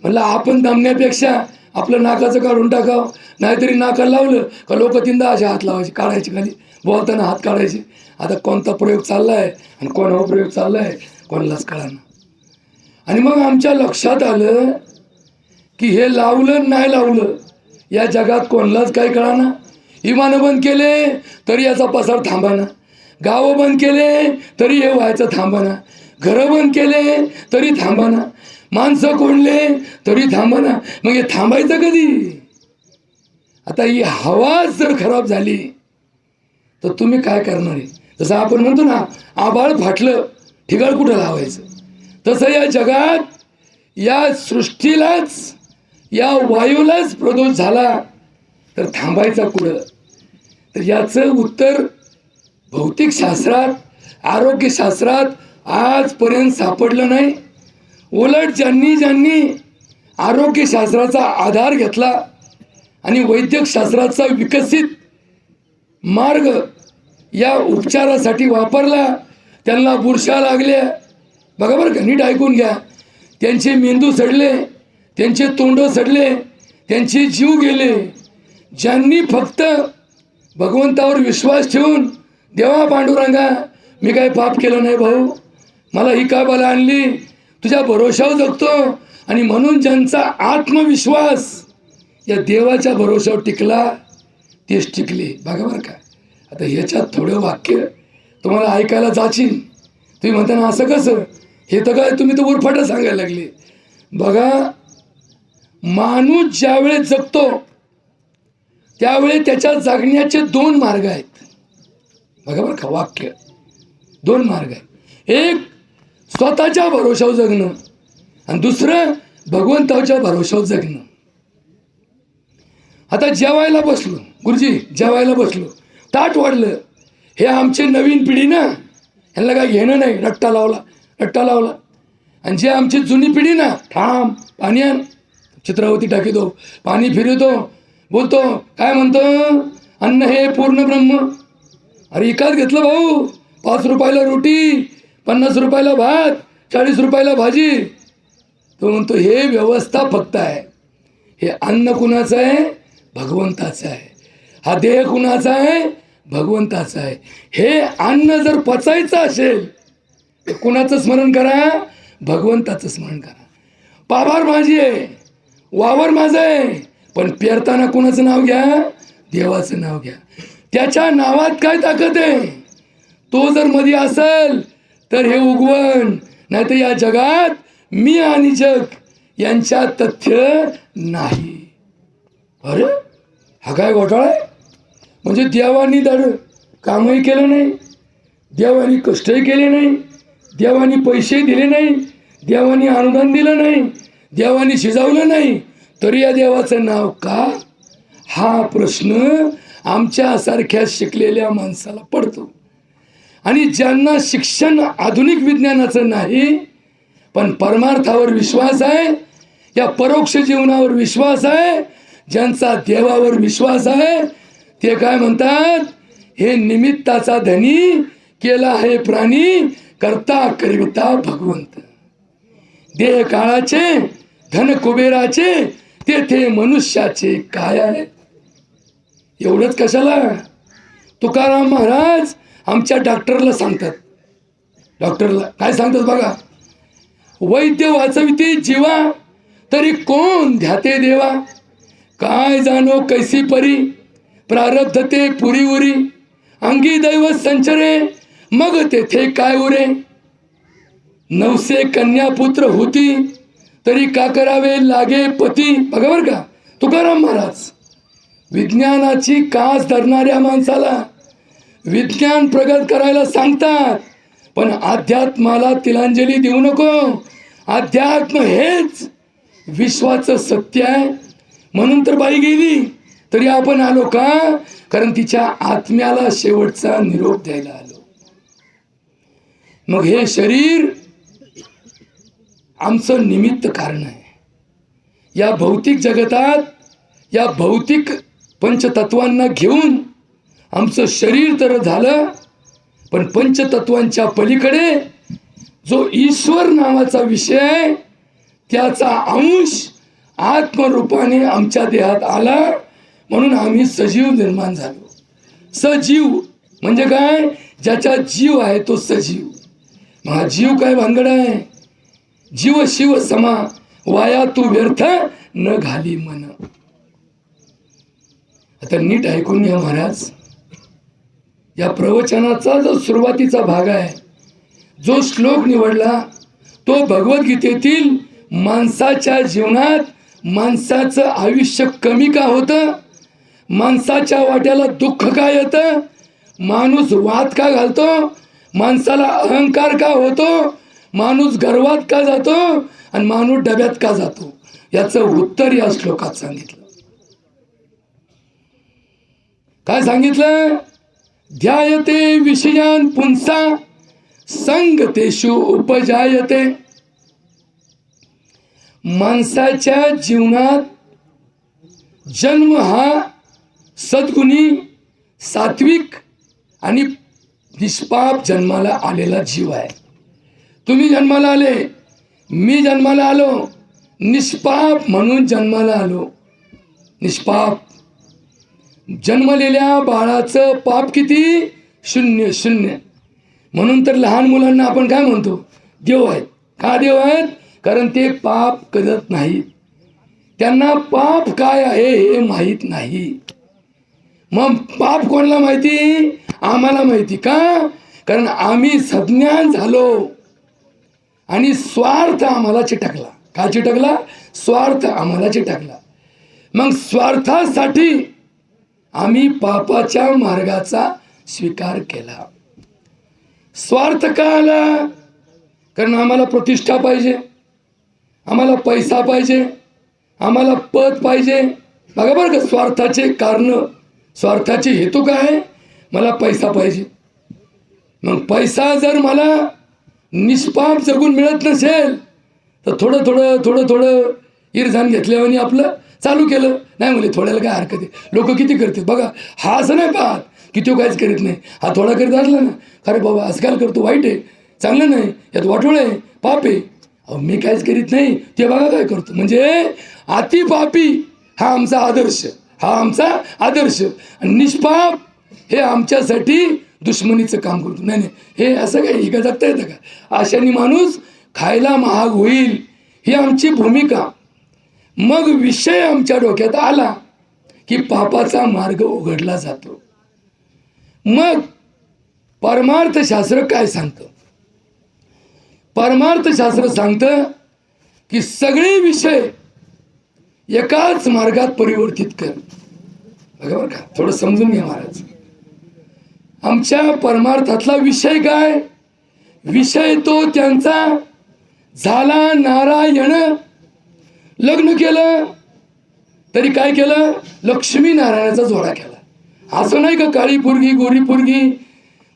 म्हणलं, आपण दमण्यापेक्षा आपलं नाकाचं काढून टाकावं. नाहीतरी नाकाला लावलं का लोक 3दा असे हात लावायचे, काढायचे खाली, बोलताना हात काढायचे. आता कोणता प्रयोग चाललाय आणि कोणावर प्रयोग चाललाय कोणालाच कळाना. आणि मग आमच्या लक्षात आलं की हे लावलं नाही लावलं या जगात कोणालाच काही कळाना. विमानं बंद केले तरी याचा पसार थांबाना, गावं बंद केले तरी हे व्हायचं थांबाना, घरं बंद केले तरी थांबाना, माणसं कोंडले तरी थांबाना. मग हे थांबायचं कधी? आता ही हवाच जर खराब झाली तर तुम्ही काय करणार आहे? जसं आपण म्हणतो ना, आभाळ फाटलं ठिकाण कुठं लावायचं, तसं या जगात या सृष्टीलाच या वायूलाच प्रदोष झाला तर थांबायचा कुठं? तर याचं उत्तर भौतिकशास्त्रात, आरोग्यशास्त्रात आजपर्यंत सापडलं नाही. उलट ज्यांनी आरोग्यशास्त्राचा आधार घेतला आणि वैद्यकशास्त्राचा विकसित मार्ग या उपचारासाठी वापरला, त्यांना बुरशा लागल्या. बघा बरं का, नीट ऐकून घ्या. त्यांचे मेंदू सडले, त्यांचे तोंड सडले, त्यांचे जीव गेले. ज्यांनी फक्त भगवंतावर विश्वास ठेवून, देवा पांडुरंगा मी काही पाप केलं नाही भाऊ, मला ही का बला आणली, तुझ्या भरोशावर जगतो, आणि म्हणून ज्यांचा आत्मविश्वास या देवाच्या भरोशावर टिकला तेच टिकले. बघा बरं का. आता ह्याच्यात थोडं वाक्य तुम्हाला ऐकायला जाचीन, तुम्ही म्हणता ना असं कसं, हे तर काय तुम्ही तर उरफाटं सांगायला लागले. बघा, माणूस ज्यावेळेस जगतो त्यावेळी त्याच्या जगण्याचे 2 मार्ग आहेत. बघा बरं का, वाक्य 2 मार्ग आहेत. एक स्वतःच्या भरोशावर जगणं आणि दुसरं भगवंताच्या भरोशावर जगणं. आता जेवायला बसलो, गुरुजी जेवायला बसलो, ताट वाढलं, हे आमचे नवीन पिढी ना, ह्यांना काय घेणं नाही, रट्टा लावला. आणि जे आमची जुनी पिढी ना, ठाम पाणी आण, चित्रावती टाकीतो, पाणी फिरवतो, बोलतो काय म्हणतो, अन्न हे पूर्ण ब्रह्म. अरे इकाच घेतलं भाऊ, 5 रुपयाला रोटी, 50 रुपयाला भात, 40 रुपयाला भाजी. तो म्हणतो हे व्यवस्था फक्त आहे, हे अन्न कुणाचं आहे, भगवंताचं आहे. हा देह कुणाचा आहे, भगवंताचा आहे. हे अन्न जर पचायचं असेल तर कुणाचं स्मरण करा, भगवंताचं स्मरण करा. पाभार माझी आहे, वावर माझं आहे, पण पेरताना कुणाचं नाव घ्या, देवाचं नाव घ्या. त्याच्या नावात काय ताकद आहे, तो जर मध्ये असेल तर हे उगवण, नाही तर या जगात मी आणि जग यांच्यात तथ्य नाही. अरे हा काय घोटाळा आहे? म्हणजे देवानी धड कामही केलं नाही, देवानी कष्टही केले नाही, देवानी पैसे दिले नाही, देवानी अनुदान दिलं नाही, देवानी शिजवलं नाही, तरी या देवाचं नाव का? हा प्रश्न आमच्यासारख्या शिकलेल्या माणसाला पडतो. आणि ज्यांना शिक्षण आधुनिक विज्ञानाचं नाही पण परमार्थावर विश्वास आहे, या परोक्ष जीवनावर विश्वास आहे, ज्यांचा देवावर विश्वास आहे, ते काय म्हणतात, हे निमित्ताचा धनी केला आहे प्राणी, करता करिता भगवंत. देह काळाचे धन कुबेराचे, तेथे मनुष्याचे काय आहे. एवढंच कशाला, तुकाराम महाराज आमच्या डॉक्टरला सांगतात, डॉक्टरला काय सांगतात बघा, वैद्य वाचविते जीवा तरी कोण ध्याते देवा, काय जाणो कैसी परी प्रारब्ध ते पुरी उरी, अंगी दैवत संचरे मग तेथे काय उरे. 900 कन्या पुत्र होती तरी का करावे लागे पती. बघा बरं का, तुकाराम महाराज विज्ञानाची कास धरणाऱ्या माणसाला विज्ञान प्रगत करायला सांगतात, पण अध्यात्माला तिलांजली देऊ नको. अध्यात्म हेच विश्वाचं सत्य आहे. म्हणून तर बाई गेली तरी आपण आलो का, कारण तिच्या आत्म्याला शेवटचा निरोप द्यायला आलो. मग हे शरीर आमचं निमित्त कारण आहे. या भौतिक जगतात, या भौतिक पंचतत्वांना घेऊन आमचं शरीर तर झालं, पण पंचतत्वांच्या पलीकडे जो ईश्वर नावाचा विषय आहे त्याचा अंश आत्मरूपाने आमच्या देहात आला, म्हणून आम्ही सजीव निर्माण झालो. सजीव म्हणजे काय? ज्याचा जीव आहे तो सजीव. मग जीव काय भानगड आहे? जीव शिव समा वाया तू व्यर्थ न घाली मन. आता नीट ऐकून घ्या महाराज. या प्रवचनाचा जो सुरुवातीचा भाग आहे, जो श्लोक निवडला तो भगवद्गीतेतील माणसाच्या जीवनात माणसाचं आयुष्य कमी का होतं, माणसाच्या वाट्याला दुःख का येतं, माणूस वाद का घालतो, माणसाला अहंकार का होतो, माणूस गर्वात का जातो आणि माणूस डब्यात का जातो, याचं उत्तर या श्लोकात सांगितलं. काय सांगितलं? ध्यायते विषयान पुंसा संगतेषु उपजायते. माणसाच्या जीवनात जन्म हा सद्गुणी, सात्विक आणि निष्पाप जन्माला आलेला जीव आहे. तुम्ही जन्माला आले, मी जन्माला आलो, निष्पाप म्हणून जन्माला आलो. निष्पाप. जन्मलेल्या बाळाचं पाप किती? 0 0. म्हणून तर लहान मुलांना आपण काय म्हणतो? देव आहेत. का देव आहेत? कारण ते पाप करत नाहीत. त्यांना पाप काय आहे हे माहीत नाही. मग पाप कोणाला माहिती? आम्हाला माहिती. का? कारण आम्ही सज्ञान झालो आणि स्वार्थ आम्हाला चिटकला. का चिटकला? स्वार्थ आम्हाला चिटकला. मग स्वार्थासाठी आम्ही पापाच्या मार्गाचा स्वीकार केला. स्वार्थ का आला? कारण आम्हाला प्रतिष्ठा पाहिजे, आम्हाला पैसा पाहिजे, आम्हाला पद पाहिजे. बघा बरं का स्वार्थाचे कारण, स्वार्थाचे हेतू काय? मला पैसा पाहिजे. मग पैसा जर मला निष्पाप जगून मिळत नसेल तर थोडं थोडं थोडं थोडं इरझान घेतल्यावर आपलं चालू केलं. नाही म्हणजे थोड्याला काय हरकत आहे. लोक किती करतात बघा. हा असं नाही पाहत की तो काहीच करीत नाही. हा थोडा करीत असला ना, अरे बाबा आजकाल करतो, वाईट आहे, चांगलं नाही, यात वाटोळ आहे, पाप आहे. अहो मी काहीच करीत नाही, ते बघा काय करतो. म्हणजे अति पापी हा आमचा आदर्श, हा आमचा आदर्श. आणि निष्पाप हे आमच्यासाठी दुश्मनीचं काम करतो. नाही नाही, हे असं काही का जगता येतं का? अशाने माणूस खायला महाग होईल, ही आमची भूमिका. मग विषय आमच्या डोक्यात आला की पापाचा मार्ग उघडला जातो. मग परमार्थशास्त्र काय सांगतं? परमार्थशास्त्र सांगतं की सगळे विषय एकाच मार्गात परिवर्तित कर. बघा बरं का, थोडं समजून घ्या महाराज. आमच्या परमार्थातला विषय काय? विषय तो त्यांचा झाला नारायण. लग्न केलं तरी काय केलं? लक्ष्मी नारायणाचा जोडा केला. असं नाही का काळी पोरगी, गोरी पोरगी,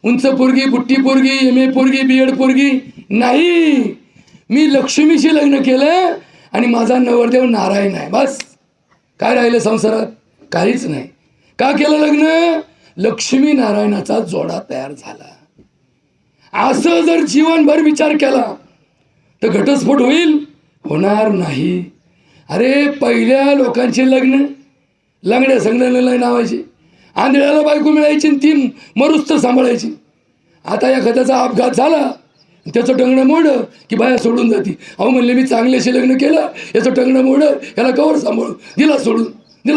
उंच पोरगी, बुट्टी पोरगी, MA पोरगी, BEd पोरगी. नाही, मी लक्ष्मीशी लग्न केलं आणि माझा नवरदेव नारायण आहे. बस. काय राहिलं संसारात? काहीच नाही. का केलं लग्न? लक्ष्मी नारायणाचा जोडा तयार झाला. असं जर जीवनभर विचार केला तर घटस्फोट होईल? होणार नाही. अरे पहिल्या लोकांचे लग्न लंगड्या संगड्याला नावायची, आंधळ्याला बायको मिळायची आणि ती मरुस्तर सांभाळायची. आता एखाद्याचा अपघात झाला, त्याचं टंगणं मोडं की बाया सोडून जाते. अहो म्हणले मी चांगल्याशी लग्न केलं, याचं टंगणं मोडं, याला कवर सांभाळू, दिला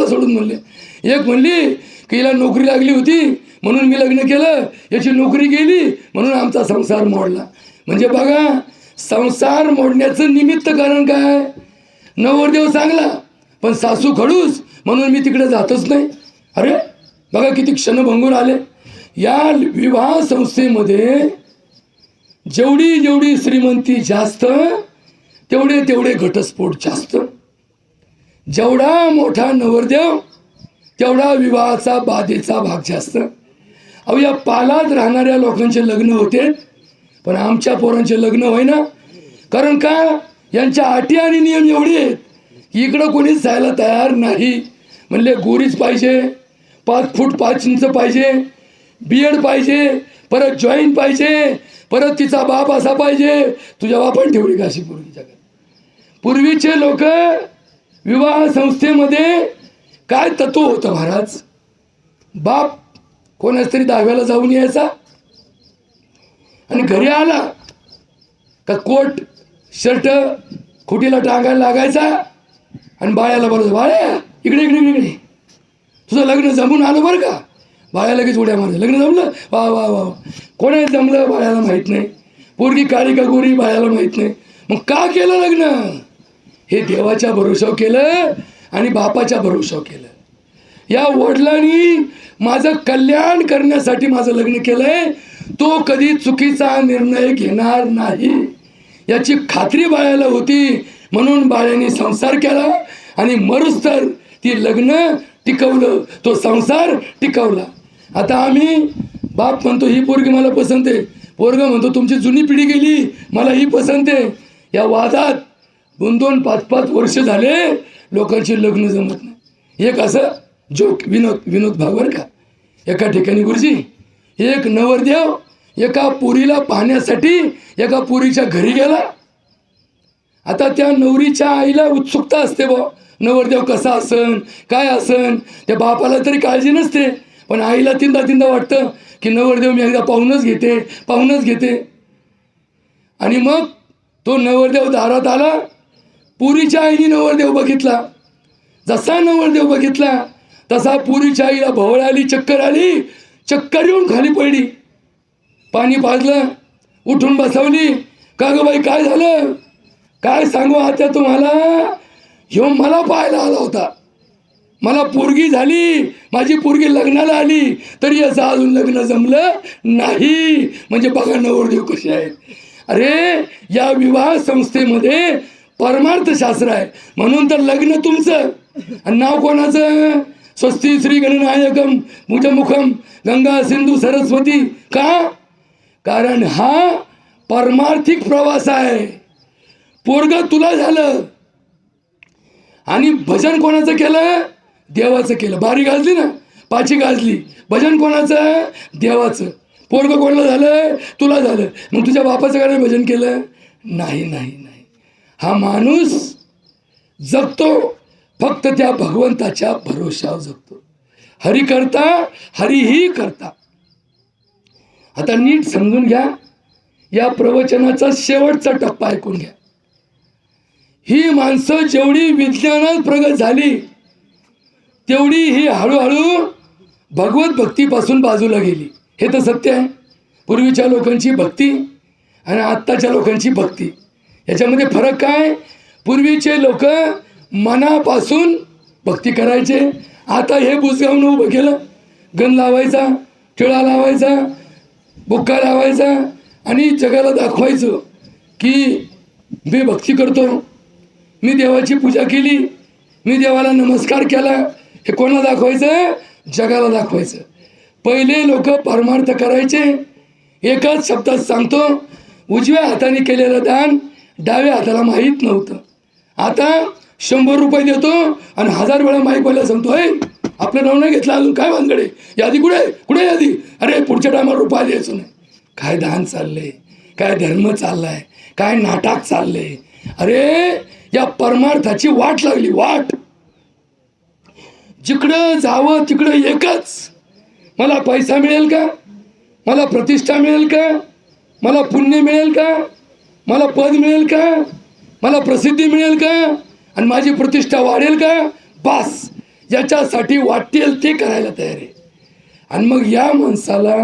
सोडून म्हणले. एक म्हणली की हिला नोकरी लागली होती म्हणून मी लग्न केलं, याची नोकरी गेली म्हणून आमचा संसार मोडला. म्हणजे बघा, संसार मोडण्याचं निमित्त कारण काय? नवरदेव चांगला पण सासू खडूस म्हणून मी तिकडे जातच नाही. अरे बघा किती क्षणभंगूर आले. या विवाह संस्थेमध्ये जेवढी जेवढी श्रीमंती जास्त तेवढे तेवढे घटस्फोट जास्त. जेवढा मोठा नवरदेव तेवढा विवाहाचा बाधेचा भाग जास्त. अहो या पालात राहणाऱ्या लोकांचे लग्न होते पण आमच्या पोरांचे लग्न होईना. कारण का? यांच्या अटी आणि नियम एवढे आहेत की इकडं कोणीच जायला तयार नाही. म्हणले गोरीच पाहिजे, 5 फूट 5 इंच पाहिजे, बीएड पाहिजे, परत जॉईन पाहिजे, परत तिचा बाप असा पाहिजे. तुझ्या बापाने ठेवली का अशी पोरगी जगात? पूर्वीचे लोक विवाह संस्थेमध्ये काय तत्व होतं महाराज? बाप कोणाच तरी 10व्याला जाऊन यायचा आणि घरी आला का कोट शर्ट खुटीला टांगायला लागायचा आणि बाळ्याला बोलायचं, बाळ्या इकडे इकडे इकडे, तुझं लग्न जमून आलं बरं का. बाळ्या लगेच उड्या मारते, लग्न जमलं, वा वा वा. कोणाला जमलं बाळ्याला माहीत नाही, पोरगी काळी का गोरी बाळ्याला माहीत नाही. मग का केलं लग्न? हे देवाच्या भरोशावर केलं आणि बापाच्या भरोशावर केलं. या वडिलांनी माझं कल्याण करण्यासाठी माझं लग्न केलंय, तो कधी चुकीचा निर्णय घेणार नाही याची खात्री बाळ्याला होती. म्हणून बाळ्याने संसार केला आणि मरुस तर ती लग्न टिकवलं, तो संसार टिकवला. आता आम्ही बाप म्हणतो ही पोरगी मला पसंत आहे, पोरग म्हणतो तुमची जुनी पिढी गेली मला ही पसंत आहे. या वादात 2-2, 5-5 वर्ष झाले लोकांची लग्न जमत नाही. एक असं जोक विनोद भागवर का, एका ठिकाणी गुरुजी एक नवरदेव एका पुरीला पाहण्यासाठी एका पुरीच्या घरी गेला. आता त्या नवरीच्या आईला उत्सुकता असते बा, नवरदेव कसा असन काय असन. त्या बापाला तरी काळजी नसते, पण आईला तीनदा वाटतं की नवरदेव मी एकदा पाहूनच घेते. आणि मग तो नवरदेव दारात आला. पुरीच्या आईने नवरदेव बघितला. जसा नवरदेव बघितला तसा पुरीच्या आईला भवळ आली, चक्कर येऊन खाली पडली. पाणी पाजलं, उठून बसवली. का गं बाई काय झालं? काय सांगू आता तुम्हाला, ह्यो मला पाहायला आला होता, मला पोरगी झाली, माझी पोरगी लग्नाला आली, तरी याचं अजून लग्न जमलं नाही. म्हणजे बघा नवरदेव कसे आहेत. अरे या विवाह संस्थेमध्ये परमार्थशास्त्र आहे, म्हणून तर लग्न तुमचं आणि नाव कोणाचं? स्वस्ती श्री गणनायकम मुजमुखम गंगा सिंधू सरस्वती. का? कारण हा परमार्थिक प्रवास आहे. पोरग तुला झालं आणि भजन कोणाचं केलं? देवाचं केलं. बारी गाजली ना, पाची गाजली, भजन कोणाचं? देवाचं. पोरग कोणाला झालं? तुला झालं. मग तुझ्या बापाचं काय भजन केलं? नाही नाही नाही. हा माणूस जगतो फक्त त्या भगवंताच्या भरोशावर जगतो. हरी करता हरीही करता. आता नीट समजून घ्या, या प्रवचनाचा शेवटचा टप्पा ऐकून घ्या. ही माणसं जेवढी विज्ञानात प्रगत झाली तेवढी ही हळूहळू भगवत भक्तीपासून बाजूला गेली. हे तर सत्य आहे. पूर्वीच्या लोकांची भक्ती आणि आत्ताच्या लोकांची भक्ती याच्यामध्ये फरक काय? पूर्वीचे लोक मनापासून भक्ती करायचे. आता हे बुजगावून उभं केलं, गण लावायचा, टिळा लावायचा, बुक्का लावायचा आणि जगाला दाखवायचं की मी भक्ती करतो, मी देवाची पूजा केली, मी देवाला नमस्कार केला. हे कोणाला दाखवायचं? जगाला दाखवायचं. पहिले लोक परमार्थ करायचे. एकाच शब्दात सांगतो, उजव्या हाताने केलेलं दान डाव्या हाताला माहीत नव्हतं. आता 100 रुपये देतो आणि 1000 वेळा माईक बोलायला सांगतो, हे आपलं नाव नाही घेतलं अजून, काय भानगडे, यादी कुठे यादी? अरे पुढच्या टायमाला रुपया द्यायचो नाही. काय दान चाललंय, काय धर्म चाललाय, काय नाटक चाललंय. अरे या परमार्थाची वाट लागली, वाट. जिकडं जावं तिकडं एकच, मला पैसा मिळेल का, मला प्रतिष्ठा मिळेल का, मला पुण्य मिळेल का, मला पद मिळेल का, मला प्रसिद्धी मिळेल का आणि माझी प्रतिष्ठा वाढेल का, बस याच्यासाठी वाटेल ते करायला तयार आहे. आणि मग या माणसाला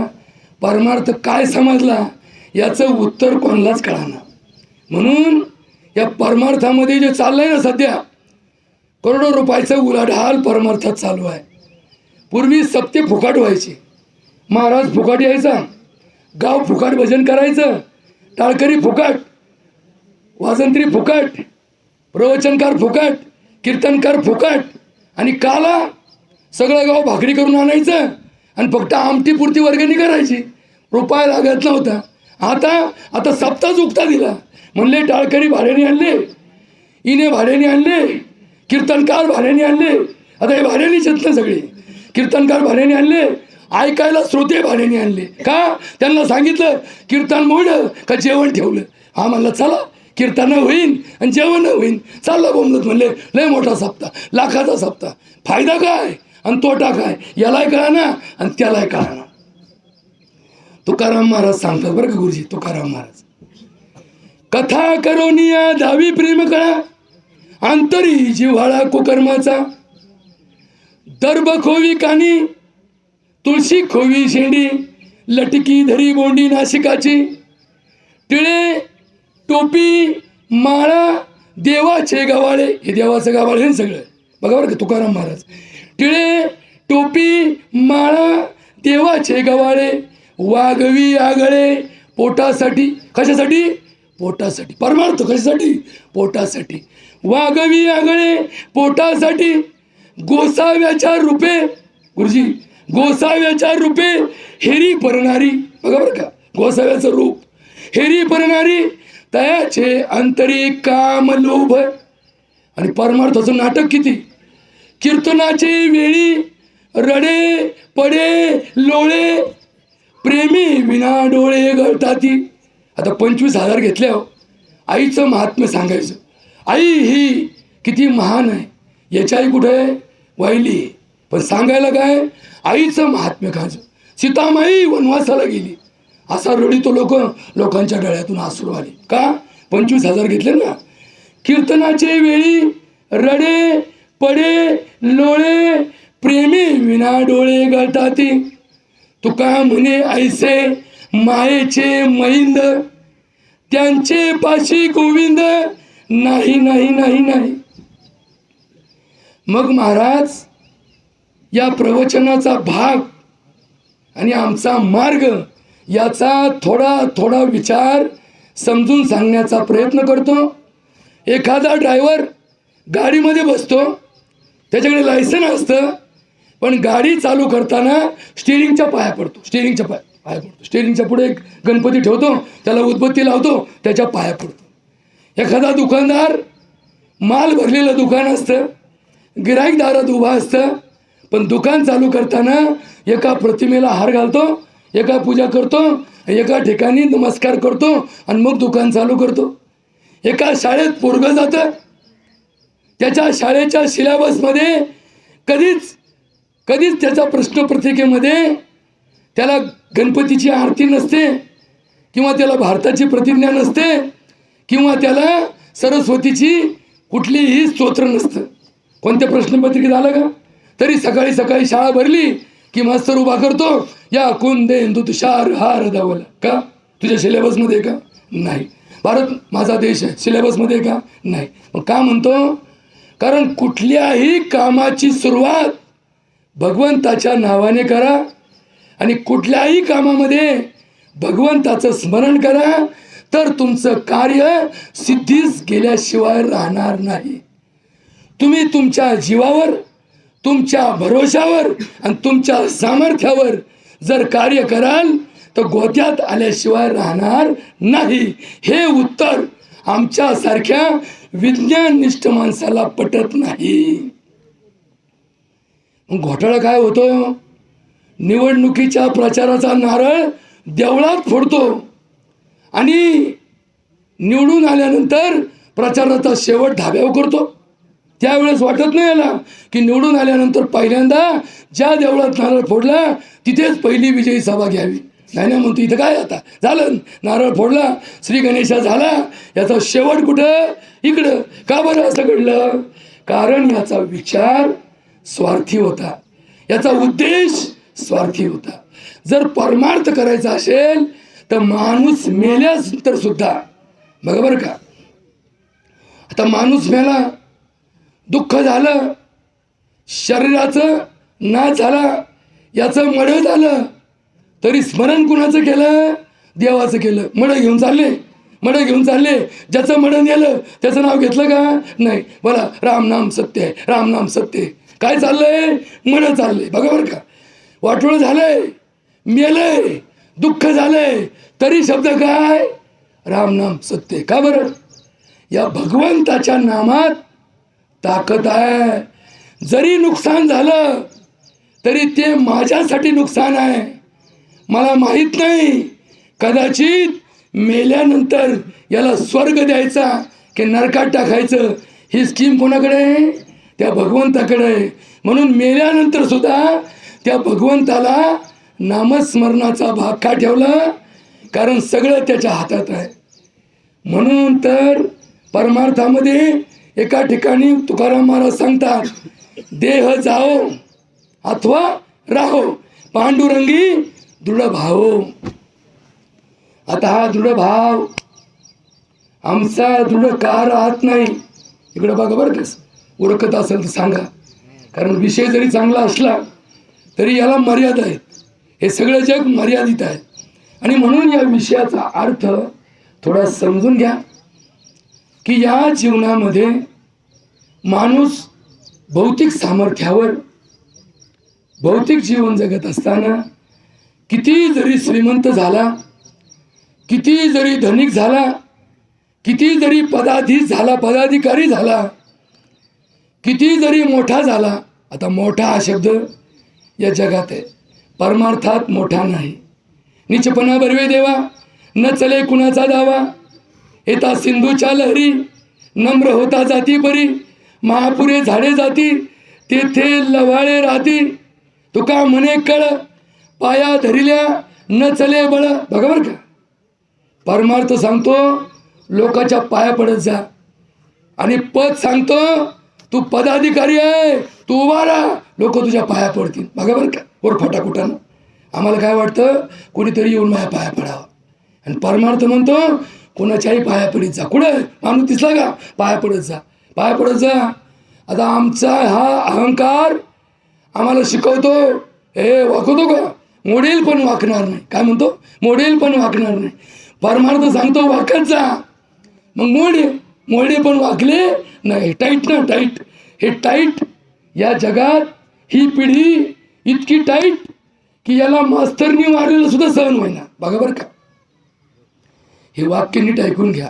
परमार्थ काय समजला याचं उत्तर कोणालाच कळाना. म्हणून या परमार्थामध्ये जे चाललंय ना सध्या, करोडो रुपयाचं उलाढाल परमार्थात चालू आहे. पूर्वी सप्ते फुकाट व्हायचे, महाराज फुकाट यायचा, गाव फुकाट भजन करायचं, टाळकरी फुकाट, वाजंत्री फुकाट, प्रवचनकार फुकाट, कीर्तनकार फुकाट आणि काला सगळं गाव भाकरी करून आणायचं आणि फक्त आमटीपुरती वर्गणी करायची, रुपया लागत नव्हता. आता सप्ताच उगता दिला. म्हणले टाळकरी भाड्याने आणले, इने भाड्याने आणले, कीर्तनकार भाड्याने आणले, आता हे भाड्यानेच येत ना सगळे. कीर्तनकार भाड्याने आणले, ऐकायला श्रोते भाड्याने आणले. का? त्यांना सांगितलं कीर्तन मोडलं का जेवण ठेवलं. हा म्हणला चला कीर्तन होईन आणि जेवण होईन. चालला बोंबलत. म्हणले लय मोठा सप्ताह, लाखाचा सप्ताह. फायदा काय आणि तोटा काय यालाही कळाना आणि त्यालाही कळाना. तुकाराम महाराज सांगतात बरं का गुरुजी. तुकाराम महाराज, कथा करोनिया धावी प्रेम कळा, अंतरी जिव्हाळा कुकर्माचा. दर्भ खोवी कानी, तुळशी खोवी शेंडी, लटकी धरी बोंडी नाशिकाची. टिळे टोपी माळा देवाचे गवाळे. हे देवाचं गवाळे हे सगळं बघा बरं का तुकाराम महाराज. टिळे टोपी माळा देवाचे गवाळे, वागवी आगळे पोटासाठी. कशासाठी? पोटासाठी. परमार्थ कशासाठी? पोटासाठी. वागवी आगळे पोटासाठी. गोसाव्याच्या रूपे गुरुजी, गोसाव्याच्या रूपे हेरी परणारी. बघा बरं का, गोसाव्याचं रूप हेरी परणारी. तयाचे अंतरी काम लोभ. आणि परमार्थाचं नाटक किती. कीर्तनाचे वेळी रडे पडे लोळे, प्रेमी विना डोळे गळताती. आता 25,000 घेतले हो. आईचं महात्म्य सांगायचं. आई ही किती महान आहे याच्याही कुठे वाहिली, पण सांगायला काय आईचं महात्म्य खायचं. सीतामाई वनवासाला गेली असा रडितो लोकांच्या डोळ्यातून अश्रू आले. का? 25,000 घेतले ना. कीर्तनाचे वेळी रडे पडे लोळे, प्रेमी विना डोळे गळताती. तुका म्हणे ऐसे मायेचे मैंद, त्यांचे पाशी गोविंद नाही नाही नाही नाही. मग महाराज या प्रवचनाचा भाग आणि आमचा मार्ग याचा थोडा थोडा विचार समजून सांगण्याचा प्रयत्न करतो. एखादा ड्रायव्हर गाडीमध्ये बसतो, त्याच्याकडे लायसन असतं, पण गाडी चालू करताना स्टिअरिंगच्या पाया पडतो. स्टिअरिंगच्या पुढे एक गणपती ठेवतो, त्याला उदबत्ती लावतो, त्याच्या पाया पडतो. एखादा दुकानदार माल भरलेलं दुकान असतं, गिऱ्हाईक दारात उभा असतं, पण दुकान चालू करताना एका प्रतिमेला हार घालतो, एका पूजा करतो, एका ठिकाणी नमस्कार करतो आणि मग दुकान चालू करतो. एका शाळेत पोरगं जातं, त्याच्या शाळेच्या सिलेबसमध्ये कधीच त्याच्या प्रश्नपत्रिकेमध्ये त्याला गणपतीची आरती नसते, किंवा त्याला भारताची प्रतिज्ञा नसते, किंवा त्याला सरस्वतीची कुठलीही स्तोत्र नसतं. कोणत्या प्रश्नपत्रिकेत आलं का? तरी सकाळी शाळा भरली की मास्तर उभा करतो, या कुंदेंदु तुषार हार धावला. का? तुझ्या सिलेबसमध्ये का? नाही. भारत माझा देश आहे सिलेबसमध्ये का? नाही. मग का म्हणतो? कारण कुठल्याही कामाची सुरुवात भगवंताच्या नावाने करा आणि कुठल्याही कामामध्ये भगवंताचं स्मरण करा, तर तुमचं कार्य सिद्धीस गेल्याशिवाय राहणार नाही. तुम्ही तुमच्या जीवावर, तुमच्या भरोशावर आणि तुमच्या सामर्थ्यावर जर कार्य कराल तर गोत्यात आल्याशिवाय राहणार नाही. हे उत्तर आमच्यासारख्या विज्ञाननिष्ठ माणसाला पटत नाही. मग घोटाळा काय होतो? निवडणुकीच्या प्रचाराचा नारळ देवळात फोडतो आणि निवडून आल्यानंतर प्रचाराचा शेवट धाब्यावर करतो. त्यावेळेस वाटत नाही याला की निवडून आल्यानंतर पहिल्यांदा ज्या देवळात नारळ फोडला तिथेच पहिली विजयी सभा घ्यावी. नाही म्हणतो इथं काय, आता झालं नारळ फोडला, श्री गणेशा झाला, याचा शेवट कुठं? इकडं. का बरं असं घडलं? कारण याचा विचार स्वार्थी होता, याचा उद्देश स्वार्थी होता. जर परमार्थ करायचा असेल तर माणूस मेल्यानंतर सुद्धा बघा बरं का, आता माणूस मेला, दुःख झालं, शरीराचं नाश झाला, याचं मडं झालं, तरी स्मरण कुणाचं केलं? देवाचं केलं. मडं घेऊन चालले, ज्याचं मडं नेलं त्याचं नाव घेतलं का? नाही. बोला राम नाम सत्य आहे, राम नाम सत्य आहे. काय चाललंय? मडं चाललंय. बघा बरं का, वाटोळं झालंय, मेलंय, दुःख झालंय, तरी शब्द काय? राम नाम सत्य. का बरं? या भगवंताच्या नामात ताकद आहे. जरी नुकसान झालं तरी ते माझ्यासाठी नुकसान आहे. मला माहीत नाही कदाचित मेल्यानंतर याला स्वर्ग द्यायचा की नरकात टाकायचं ही स्कीम कोणाकडे आहे? त्या भगवंताकडे आहे. म्हणून मेल्यानंतर सुद्धा त्या भगवंताला नामस्मरणाचा भाग का ठेवला? कारण सगळं त्याच्या हातात आहे. म्हणून तर परमार्थामध्ये एका ठिकाणी तुकाराम महाराज सांगतात, देह जाओ अथवा राहो पांडुरंगी दृढ भाव. आता हा दृढ भाव आमचा दृढ का राहत नाही? इकडे बघा बरं कस ओळखत असेल तर सांगा. कारण विषय जरी चांगला असला तरी याला मर्यादा आहेत. हे सगळं जग मर्यादित आहे. आणि म्हणून या विषयाचा अर्थ थोडा समजून घ्या की या जीवनामध्ये माणूस भौतिक सामर्थ्यावर भौतिक जीवन जगत असताना किती जरी श्रीमंत झाला, किती जरी धनिक झाला, किती जरी पदाधिकारी झाला, किती जरी मोठा झाला. आता मोठा हा शब्द या जगात आहे, परमार्थात मोठा नाही. नीचपणा बरवे देवा न चले कुणाचा दावा, येता सिंधूच्या लहरी नम्र होता जाती परी, महापुरे झाडे जाती तेथे लवाळे राहती, तुका म्हणे कळ पाया धरिल्या न चले बळ. बघा बरं का, परमार्थ सांगतो लोकांच्या पाया पडत जा, आणि पद सांगतो तू पदाधिकारी आहे, तू उभा राहा, लोक तुझ्या पाया पडतील. बघा बरं का, वर फटाकुटानं आम्हाला काय वाटतं, कोणीतरी येऊन माझ्या पाया पडावा. आणि परमार्थ म्हणतो कोणाच्याही पाया पडत जा. कुठं माणूस दिसला का पाया पडत जा, पाया पडत जा. आता आमचा हा अहंकार आम्हाला शिकवतो, हे वाकवतो का, मोडेल पण वाकणार नाही. काय म्हणतो, मोडेल पण वाकणार नाही. परमार्थ सांगतो वाकत जा, मग मोडे पण वाकले नाही. टाईट ना टाईट, हे टाईट या जगात ही पिढी इतकी टाईट की याला मास्तरनी मारलेलं सुद्धा सहन होईना. बघा बरं का, हे वाक्य नीट ऐकून घ्या.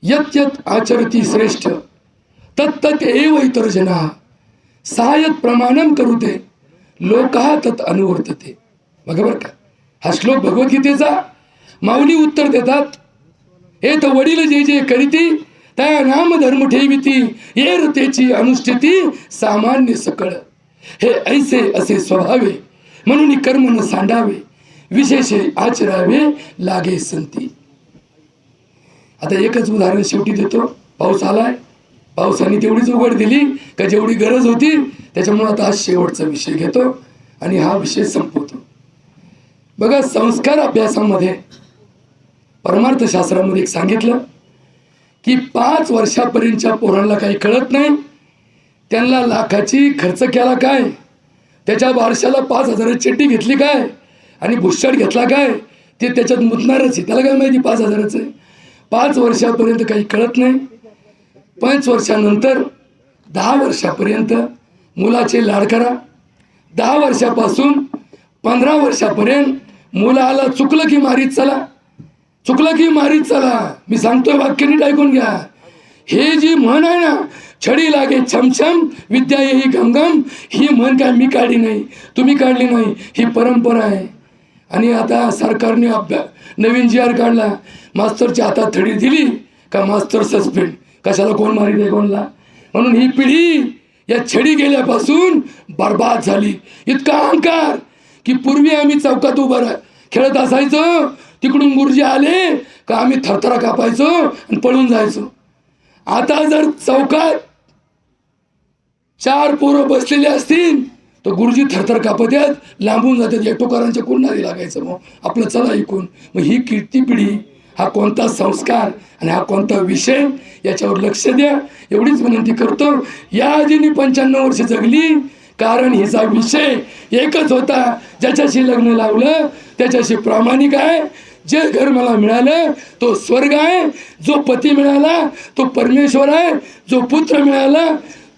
यत यत आचरती श्रेष्ठ तत्तत एव इतर जना सहायत प्रमाणम करूते लोका तत् अनुवर्तते. बघा बरं का, हा श्लोक भगवद्गीतेचा. माऊली उत्तर देतात, हे तर वडील जे जे करीती त्या नाम धर्म ठेविती येर त्याची अनुष्ठिती सामान्य सकळ. हे ऐसे असे स्वभावे म्हणून कर्म न सांडावे विशेषे आचरावे लागे संती. आता एकच उदाहरण शेवटी देतो. पाऊस आलाय, पावसाने तेवढीच उघड दिली का जेवढी गरज होती, त्याच्यामुळे आता हा शेवटचा विषय घेतो आणि हा विषय संपवतो. बघा, संस्कार अभ्यासामध्ये परमार्थशास्त्रामध्ये एक सांगितलं की 5 वर्षापर्यंतच्या पोरांना काही कळत नाही, त्यांना लाखाची खर्च केला काय, त्याच्या बारशाला 5,000 चिठ्ठी घेतली काय आणि भुश्चड घेतला काय, ते त्याच्यात मुतणारच आहे. त्याला काय माहिती 5,000चं आहे. 5 वर्षापर्यंत काही कळत नाही. 5 वर्षानंतर 10 वर्षापर्यंत मुलाचे लाड करा. 10 वर्षापासून 15 वर्षापर्यंत मुलाला चुकलं की मारीत चला, चुकलं की मारीत चला. मी सांगतोय वाक्य नीट ऐकून घ्या. हे जी म्हण आहे ना, छडी लागे छमछम विद्या येई घमघम, ही म्हण काय मी काढली नाही, तुम्ही काढली नाही, ही परंपरा आहे. आणि आता सरकारने नवीन GR काढला, मास्तरच्या हातात थडी दिली का मास्तर सस्पेंड. कशाला, कोण मारित आहे कोणला. म्हणून ही पिढी या छडी गेल्यापासून बर्बाद झाली. इतका अहंकार की पूर्वी आम्ही चौकात उभं खेळत असायचो, तिकडून गुरुजी आले का आम्ही थरथरा कापायचो आणि पळून जायचो. आता जर चौकात 4 पोरं बसलेले असतील तर गुरुजी थरथर कापत आहेत, लांबून जातात, एकटोकारांच्या कोण नाही लागायचं. मग आपलं चला ऐकून. मग ही कीर्ती पिढी, हा कोणता संस्कार आणि हा कोणता विषय, याच्यावर लक्ष द्या एवढीच विनंती करतो. या आजीने 95 वर्ष जगली कारण हिचा विषय एकच होता, ज्याच्याशी लग्न लावलं त्याच्याशी प्रामाणिक आहे. जे घर मला मिळालं तो स्वर्ग आहे, जो पती मिळाला तो परमेश्वर आहे, जो पुत्र मिळाला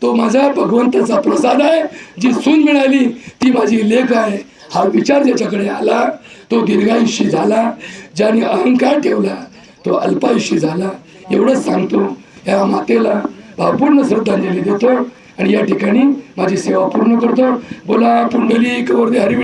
तो माझ्या भगवंताचा प्रसाद आहे, जी सून मिळाली ती माझी लेक आहे. हा विचार ज्याच्याकडे आला तो दीर्घायुष्य झाला, ज्याने अहंकार ठेवला तो अल्पायुष्य झाला. एवढंच सांगतो. या मातेला भावपूर्ण श्रद्धांजली देतो. आणि या ठिकाणी माझी सेवा पूर्ण करतो. बोला पुंडलिक वरदे हरी.